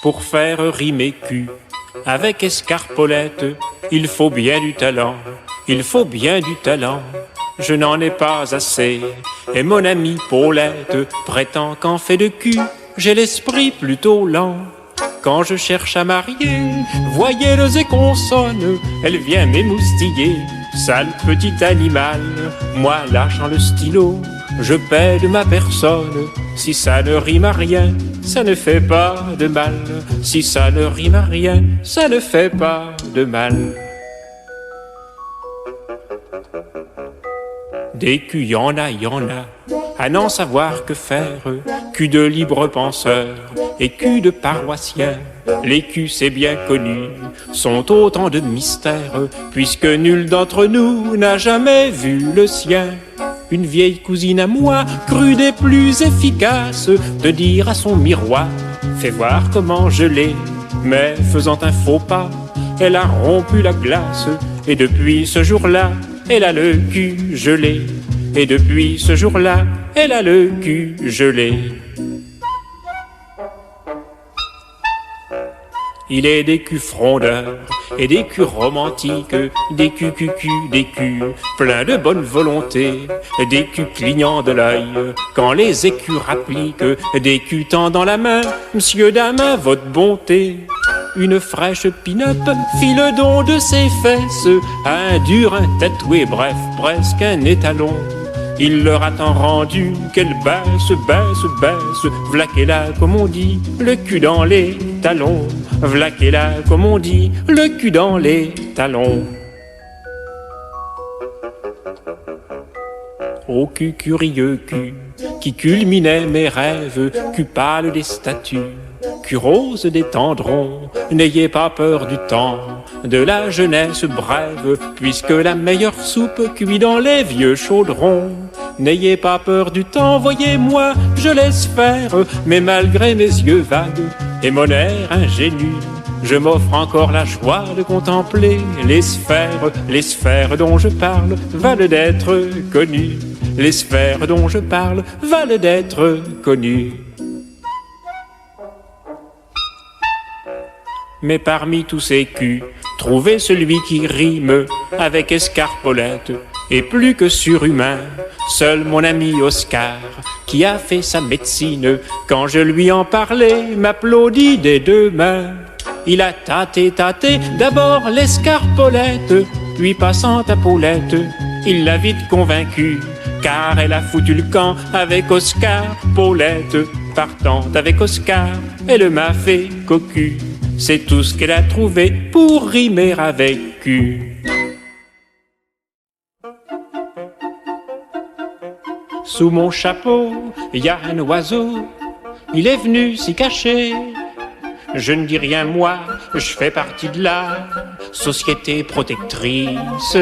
Pour faire rimer cul avec escarpolette, il faut bien du talent, il faut bien du talent. Je n'en ai pas assez, et mon amie Paulette prétend qu'en fait de cul, j'ai l'esprit plutôt lent. Quand je cherche à marier, voyez le consonne, elle vient m'émoustiller. Sale petit animal, moi lâchant le stylo, je paie de ma personne. Si ça ne rime à rien, ça ne fait pas de mal. Si ça ne rime à rien, ça ne fait pas de mal. Des culs, y en a, à n'en savoir que faire. Cul de libre penseur et cul de paroissien. Les culs, c'est bien connu, sont autant de mystères, puisque nul d'entre nous n'a jamais vu le sien. Une vieille cousine à moi crut des plus efficaces de dire à son miroir: fais voir comment je l'ai. Mais faisant un faux pas, elle a rompu la glace, et depuis ce jour-là, elle a le cul gelé. Et depuis ce jour-là, elle a le cul gelé. Il est des culs frondeurs et des culs romantiques, des culs des culs pleins de bonne volonté, des culs clignant de l'œil quand les écus rappliquent, des culs tendant la main, monsieur, dame, à votre bonté. Une fraîche pin-up fit le don de ses fesses à un dur, un tatoué, bref, presque un étalon. Il leur a tant rendu qu'elle baisse, v'là qu'elle a, comme on dit, le cul dans les talons. V'là qu'elle a, comme on dit, le cul dans les talons. Ô cul curieux cul, qui culminait mes rêves, cul pâle des statues, cul rose des tendrons, n'ayez pas peur du temps, de la jeunesse brève, puisque la meilleure soupe cuit dans les vieux chaudrons. N'ayez pas peur du temps, voyez-moi, je laisse faire, mais malgré mes yeux vagues et mon air ingénu, je m'offre encore la joie de contempler les sphères dont je parle valent d'être connues. Les sphères dont je parle valent d'être connues. Mais parmi tous ces culs, trouvez celui qui rime avec escarpolette et plus que surhumain. Seul mon ami Oscar, qui a fait sa médecine, quand je lui en parlais, m'applaudit des deux mains. Il a tâté, d'abord l'escarpolette, puis passant à Paulette, il l'a vite convaincue, car elle a foutu le camp avec Oscar. Paulette, partant avec Oscar, elle m'a fait cocu. C'est tout ce qu'elle a trouvé pour rimer avec cul. Sous mon chapeau, il y a un oiseau, il est venu s'y cacher. Je ne dis rien moi, je fais partie de la société protectrice.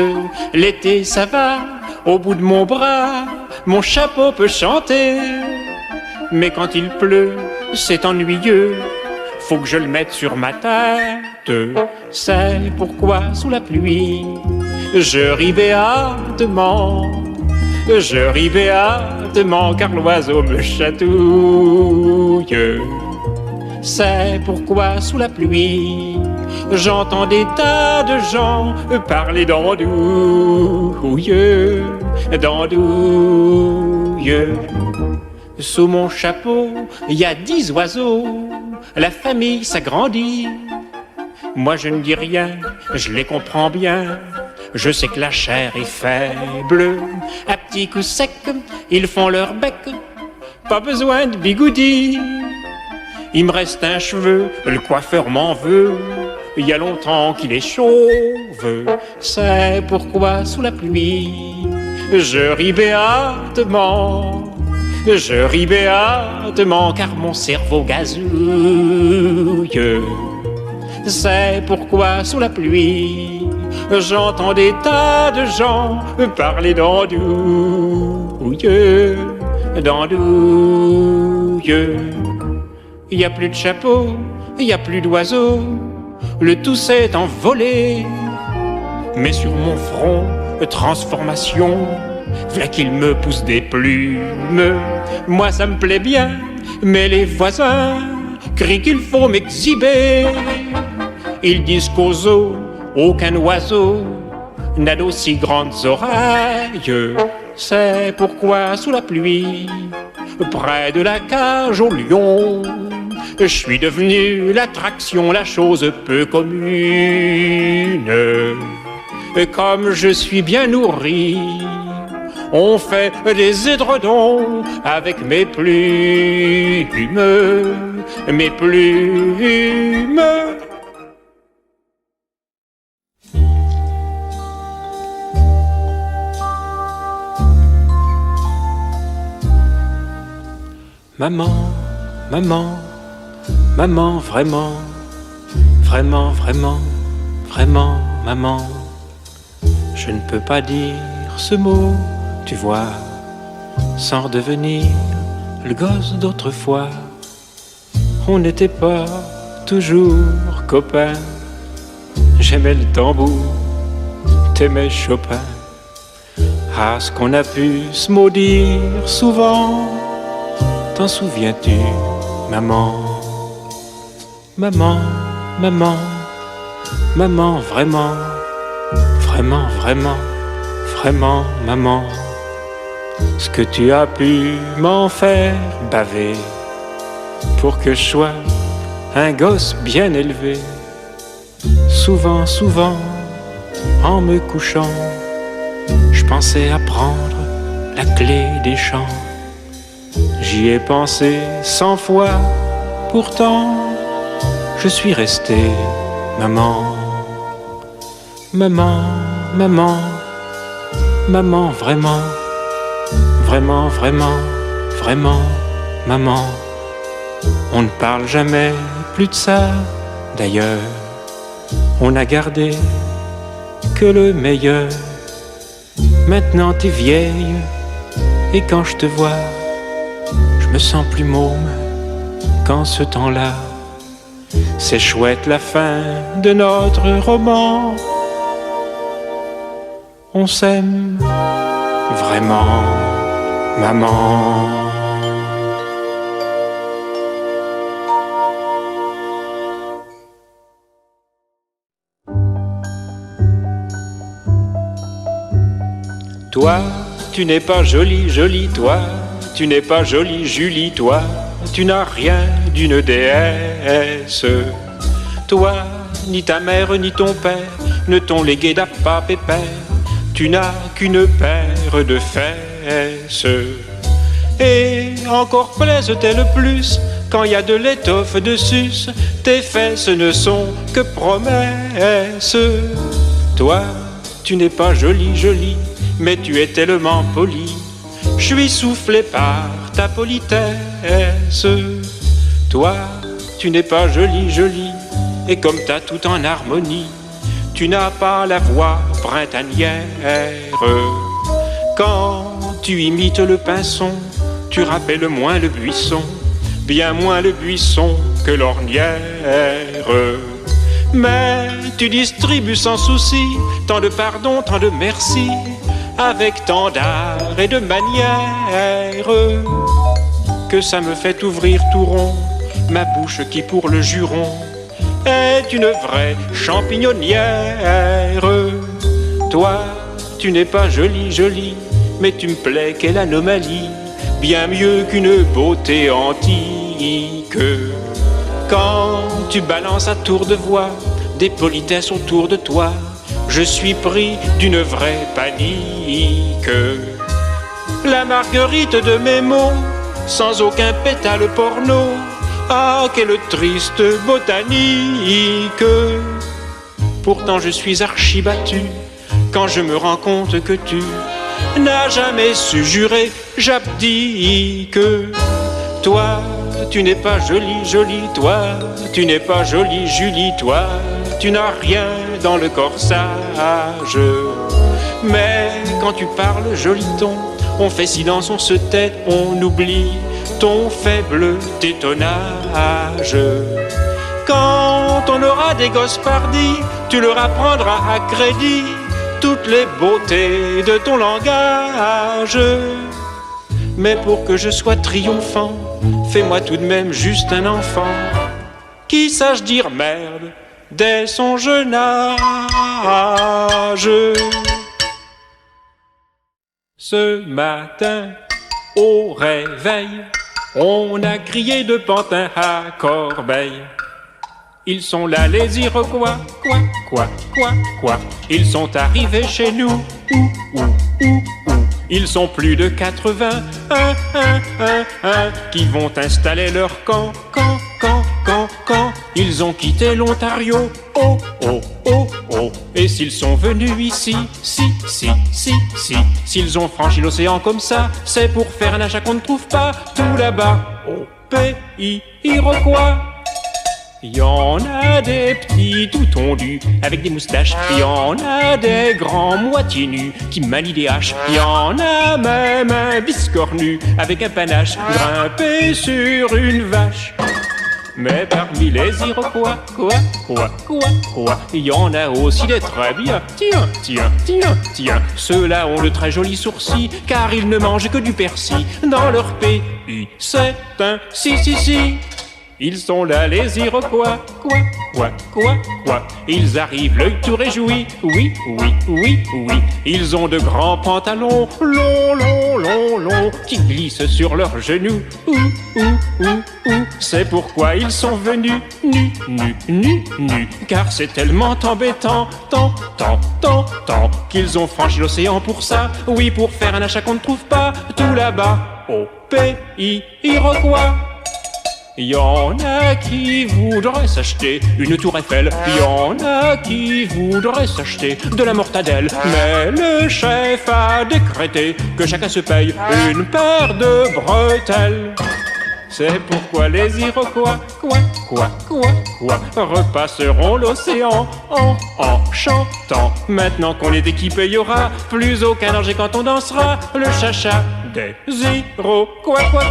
L'été ça va, au bout de mon bras, mon chapeau peut chanter. Mais quand il pleut, c'est ennuyeux, faut que je le mette sur ma tête. C'est pourquoi sous la pluie, je ris béatement. Je ris béatement car l'oiseau me chatouille. C'est pourquoi sous la pluie, j'entends des tas de gens parler d'andouille, d'andouille. Sous mon chapeau, il y a 10 oiseaux, la famille s'agrandit. Moi je ne dis rien, je les comprends bien. Je sais que la chair est faible, à petits coups secs, ils font leur bec, pas besoin de bigoudi. Il me reste un cheveu, le coiffeur m'en veut, il y a longtemps qu'il est chauve. C'est pourquoi sous la pluie, je ris béatement. Je ris béatement car mon cerveau gazouille. C'est pourquoi sous la pluie, j'entends des tas de gens parler d'andouille, d'andouille. Il n'y a plus de chapeau, il n'y a plus d'oiseaux, le tout s'est envolé. Mais sur mon front, transformation, v'là qu'il me pousse des plumes. Moi ça me plaît bien, mais les voisins crient qu'il faut m'exhiber. Ils disent qu'aux zoo, aucun oiseau n'a d'aussi grandes oreilles. C'est pourquoi sous la pluie, près de la cage au lion, je suis devenu l'attraction, la chose peu commune. Comme je suis bien nourri, on fait des édredons avec mes plumes, mes plumes. Maman, maman, maman, vraiment, vraiment, vraiment, vraiment, maman. Je ne peux pas dire ce mot, tu vois, sans redevenir le gosse d'autrefois. On n'était pas toujours copains. J'aimais le tambour, t'aimais Chopin. Ah, ce qu'on a pu se maudire souvent. T'en souviens-tu, maman? Maman, maman, maman, vraiment, vraiment, vraiment, vraiment, maman. Ce que tu as pu m'en faire baver pour que je sois un gosse bien élevé. Souvent, souvent, en me couchant, je pensais à prendre la clé des champs. J'y ai pensé 100 fois, pourtant je suis resté maman. Maman, maman, maman, vraiment, vraiment, vraiment, vraiment, maman. On ne parle jamais plus de ça, d'ailleurs. On a gardé que le meilleur. Maintenant t'es vieille, et quand je te vois, je me sens plus môme qu'en ce temps-là. C'est chouette la fin de notre roman. On s'aime vraiment, maman. Toi, tu n'es pas jolie, jolie, toi. Tu n'es pas jolie, Julie, toi. Tu n'as rien d'une déesse. Toi, ni ta mère, ni ton père ne t'ont légué d'appât pépère. Tu n'as qu'une paire de fesses. Et encore plaisent-elles plus quand y a de l'étoffe dessus. Tes fesses ne sont que promesses. Toi, tu n'es pas jolie, jolie, mais tu es tellement polie. Je suis soufflé par ta politesse. Toi, tu n'es pas jolie, jolie, et comme t'as tout en harmonie, tu n'as pas la voix printanière. Quand tu imites le pinson, tu rappelles moins le buisson, bien moins le buisson que l'ornière. Mais tu distribues sans souci tant de pardon, tant de merci, avec tant d'art et de manière, que ça me fait ouvrir tout rond ma bouche qui pour le juron est une vraie champignonnière. Toi, tu n'es pas jolie, jolie, mais tu me plais, quelle anomalie, bien mieux qu'une beauté antique. Quand tu balances à tour de voix des politesses autour de toi, je suis pris d'une vraie panique. La marguerite de mes mots, sans aucun pétale porno, ah, quelle triste botanique. Pourtant je suis archi-battu quand je me rends compte que tu n'as jamais su jurer, j'abdique. Toi, tu n'es pas jolie, jolie, toi. Tu n'es pas jolie, Julie, toi. Tu n'as rien dans le corsage. Mais quand tu parles joli ton, on fait silence, on se tait, on oublie ton faible tétonnage. Quand on aura des gosses pardis, tu leur apprendras à crédit toutes les beautés de ton langage. Mais pour que je sois triomphant, fais-moi tout de même juste un enfant. qui sache dire merde dès son jeune âge. Ce matin, au réveil, on a crié de Pantin à Corbeil. Ils sont là les Iroquois, quoi. Ils sont arrivés chez nous, où. Ils sont plus de 80, qui vont installer leur camp. Ils ont quitté l'Ontario, oh. Et s'ils sont venus ici, s'ils ont franchi l'océan comme ça, c'est pour faire un achat qu'on ne trouve pas tout là-bas, au pays Iroquois. Y en a des petits tout tondus avec des moustaches, y en a des grands moitié nus qui manient des haches, y en a même un biscornu avec un panache grimpé sur une vache. Mais parmi les Iroquois, quoi, il y en a aussi des très bien, tiens, ceux-là ont de très jolis sourcils, car ils ne mangent que du persil dans leur pays, c'est un si. Ils sont là les Iroquois, quoi. Ils arrivent l'œil tout réjoui, oui. Ils ont de grands pantalons, longs, qui glissent sur leurs genoux, C'est pourquoi ils sont venus, nus, car c'est tellement embêtant, tant, qu'ils ont franchi l'océan pour ça, oui, pour faire un achat qu'on ne trouve pas tout là-bas, au pays Iroquois. Y en a qui voudraient s'acheter une tour Eiffel, y en a qui voudraient s'acheter de la mortadelle, mais le chef a décrété que chacun se paye une paire de bretelles. C'est pourquoi les Iroquois, quoi, repasseront l'océan en chantant. Maintenant qu'on est équipé, y aura plus aucun danger quand on dansera le cha-cha des Iroquois, quoi.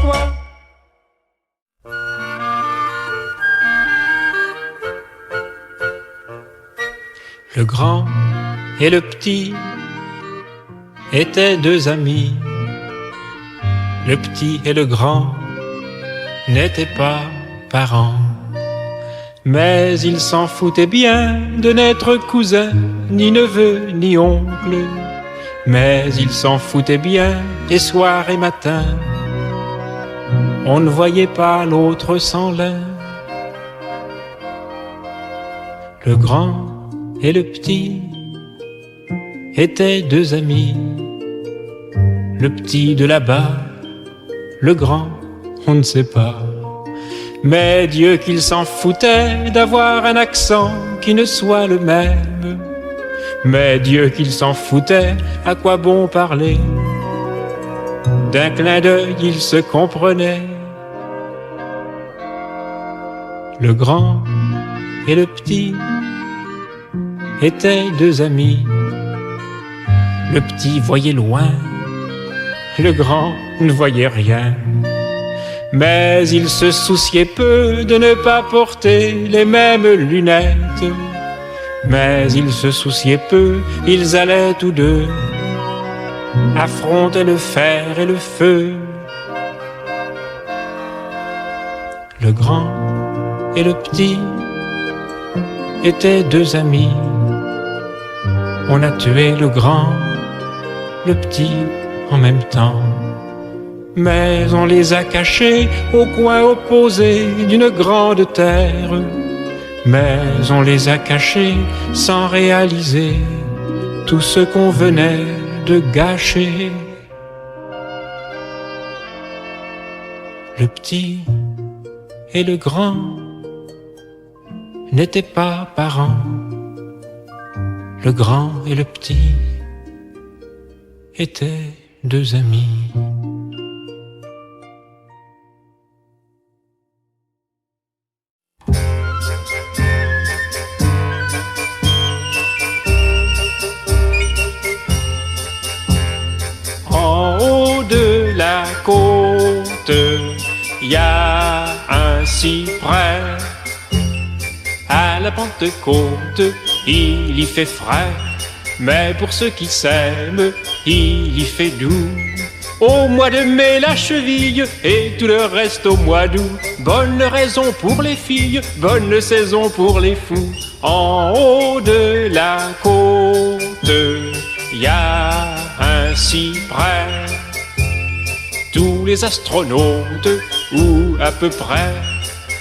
Le grand et le petit étaient deux amis. Le petit et le grand n'étaient pas parents, mais ils s'en foutaient bien de n'être cousins, ni neveux, ni oncles. Mais ils s'en foutaient bien, et soir et matin, on ne voyait pas l'autre sans l'un. Le grand et le petit étaient deux amis. Le petit de là-bas, le grand, on ne sait pas. Mais Dieu qu'il s'en foutait d'avoir un accent qui ne soit le même. Mais Dieu qu'il s'en foutait, à quoi bon parler? D'un clin d'œil, ils se comprenaient. Le grand et le petit étaient deux amis. Le petit voyait loin, le grand ne voyait rien. Mais il se souciait peu de ne pas porter les mêmes lunettes. Mais il se souciait peu, ils allaient tous deux affronter le fer et le feu. Le grand et le petit étaient deux amis. On a tué le grand, le petit en même temps. Mais on les a cachés au coin opposé d'une grande terre. Mais on les a cachés sans réaliser tout ce qu'on venait de gâcher. Le petit et le grand n'étaient pas parents. Le grand et le petit étaient deux amis. En haut de la côte, il y a un cyprès. À la Pentecôte, il y fait frais, mais pour ceux qui s'aiment, il y fait doux. Au mois de mai, la cheville et tout le reste au mois d'août. Bonne raison pour les filles, bonne saison pour les fous. En haut de la côte, y a un cyprès. Tous les astronautes, ou à peu près,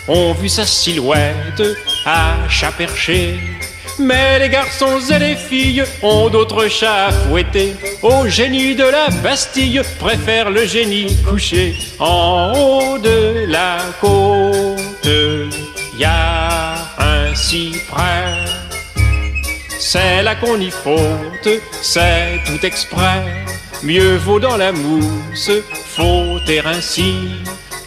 ont vu sa silhouette à chat perché. Mais les garçons et les filles ont d'autres chats à fouetter. Au génie de la Bastille préfèrent le génie couché. En haut de la côte, y a un cyprès. C'est là qu'on y faute, c'est tout exprès. Mieux vaut dans la mousse fauter ainsi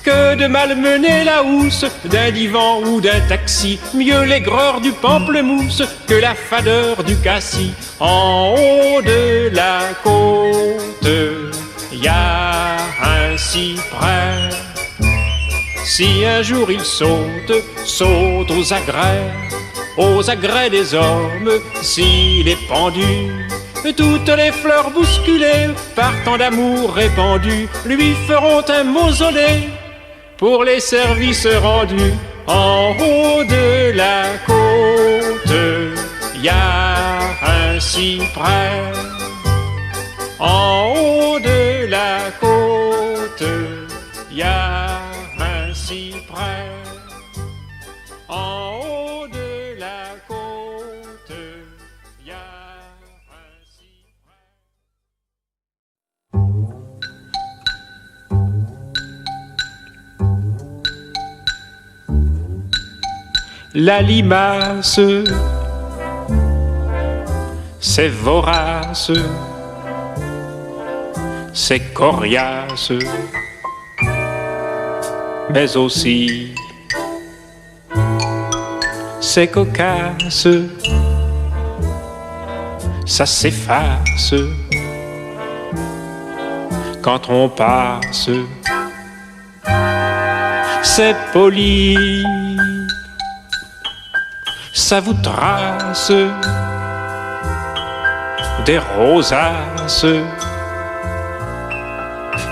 que de malmener la housse d'un divan ou d'un taxi. Mieux l'aigreur du pamplemousse que la fadeur du cassis. En haut de la côte, y a un cyprès. Si un jour il saute, saute aux agrès des hommes. S'il est pendu, toutes les fleurs bousculées par tant d'amour répandu lui feront un mausolée pour les services rendus. En haut de la côte, y a un cyprès. En haut de la côte, y a un cyprès. En haut de la côte, y a un cyprès. La limace, c'est vorace, c'est coriace, mais aussi c'est cocasse, ça s'efface quand on passe, c'est poli, ça vous trace des rosaces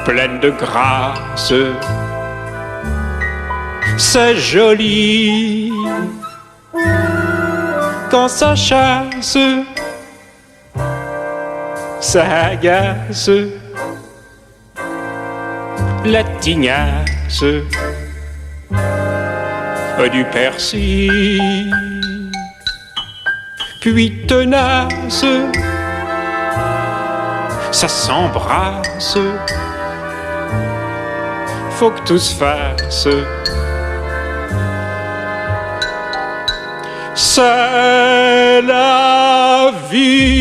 pleines de grâce. C'est joli quand ça chasse, ça agace la tignasse du persil. Puis tenace, ça s'embrasse, faut que tout se fasse. C'est la vie.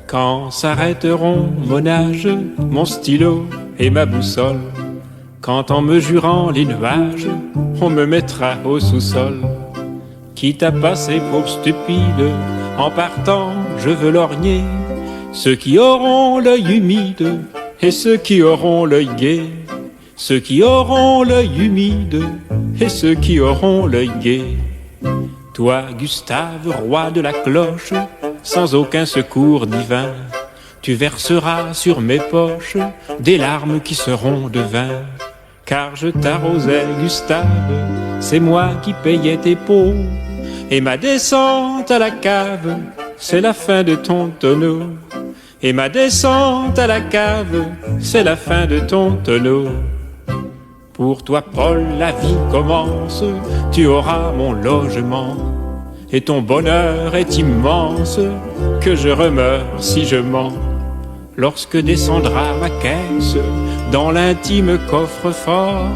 Quand s'arrêteront mon âge, mon stylo et ma boussole, quand en me jurant les nuages, on me mettra au sous-sol, quitte à passer pour stupide, en partant je veux lorgner ceux qui auront l'œil humide et ceux qui auront l'œil gai, ceux qui auront l'œil humide et ceux qui auront l'œil gai. Toi, Gustave, roi de la cloche, sans aucun secours divin, tu verseras sur mes poches des larmes qui seront de vin. Car je t'arrosais, Gustave, c'est moi qui payais tes pots, et ma descente à la cave, c'est la fin de ton tonneau. Et ma descente à la cave, c'est la fin de ton tonneau. Pour toi, Paul, la vie commence, tu auras mon logement, et ton bonheur est immense, que je remeure si je mens. Lorsque descendra ma caisse dans l'intime coffre-fort,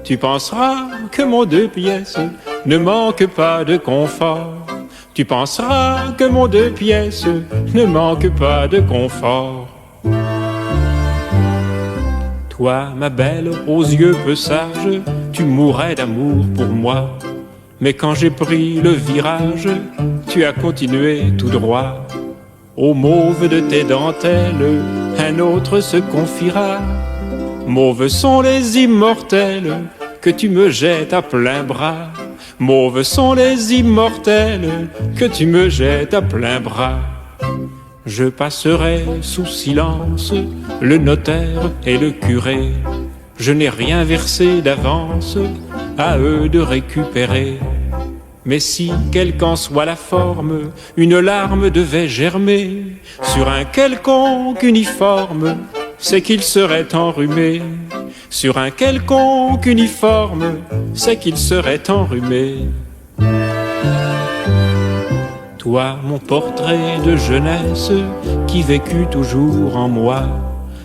tu penseras que mon 2 pièces ne manque pas de confort. Tu penseras que mon 2 pièces ne manque pas de confort. Toi, ma belle, aux yeux peu sages, tu mourrais d'amour pour moi. Mais quand j'ai pris le virage, tu as continué tout droit. Au mauve de tes dentelles, un autre se confiera. Mauves sont les immortels que tu me jettes à plein bras. Mauves sont les immortels que tu me jettes à plein bras. Je passerai sous silence le notaire et le curé. Je n'ai rien versé d'avance, à eux de récupérer. Mais si, quelle qu'en soit la forme, une larme devait germer sur un quelconque uniforme, c'est qu'il serait enrhumé. Sur un quelconque uniforme, c'est qu'il serait enrhumé. Toi, mon portrait de jeunesse, qui vécut toujours en moi,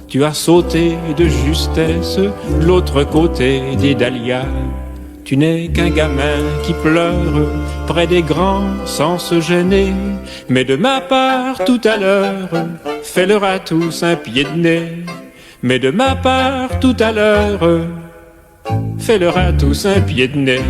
tu as sauté de justesse de l'autre côté des dahlias. Tu n'es qu'un gamin qui pleure près des grands sans se gêner. Mais de ma part tout à l'heure, fais-leur à tous un pied de nez. Mais de ma part tout à l'heure, fais-leur à tous un pied de nez.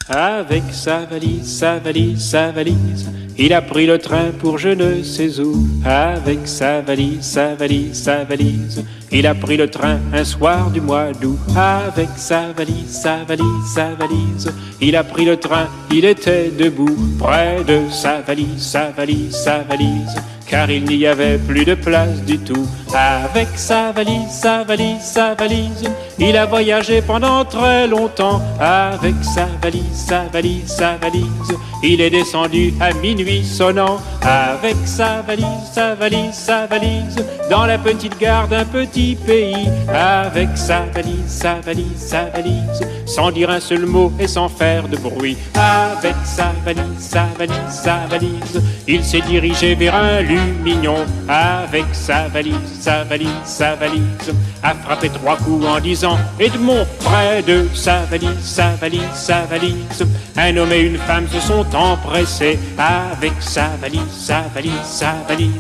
Avec sa valise, sa valise, sa valise, il a pris le train pour je ne sais où. Avec sa valise, sa valise, sa valise, il a pris le train un soir du mois d'août. Avec sa valise, sa valise, sa valise, il a pris le train, il était debout près de sa valise, sa valise, sa valise, car il n'y avait plus de place du tout. Avec sa valise, sa valise, sa valise, il a voyagé pendant très longtemps. Avec sa valise, sa valise, sa valise, il est descendu à minuit sonnant. Avec sa valise, sa valise, sa valise, dans la petite gare d'un petit pays. Avec sa valise, sa valise, sa valise, sans dire un seul mot et sans faire de bruit. Avec sa valise, sa valise, sa valise, il s'est dirigé vers un lumignon. Avec sa valise, sa valise, sa valise, a frappé 3 coups en disant Edmond. Près de sa valise, sa valise, sa valise, un homme et une femme se sont empressés. Avec sa valise, sa valise, sa valise,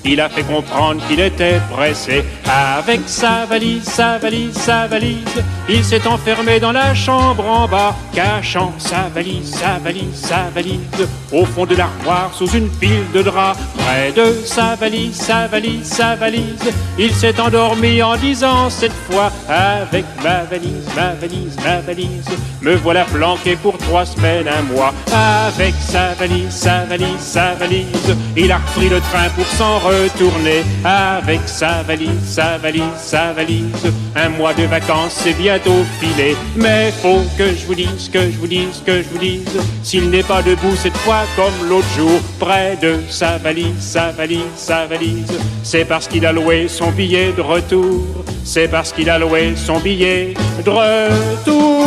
il a fait comprendre qu'il était pressé. Avec sa valise, sa valise, sa valise, il s'est enfermé dans la chambre en bas, cachant sa valise, sa valise, sa valise, au fond de l'armoire sous une pile de draps. Près de sa valise, sa valise, sa valise, il s'est endormi en disant cette fois avec ma valise, ma valise, ma valise, me voilà planqué pour 3 semaines, 1 mois. Avec sa valise, sa valise, sa valise, il a repris le train pour s'en retourner. Avec sa valise, sa valise, sa valise, 1 mois de vacances c'est bientôt filé. Mais faut que je vous dise, que je vous dise, que je vous dise, s'il n'est pas debout cette fois comme l'autre jour, près de sa valise, sa valise, sa valise, c'est parce qu'il a loué son billet de retour. C'est parce qu'il a loué son billet de retour.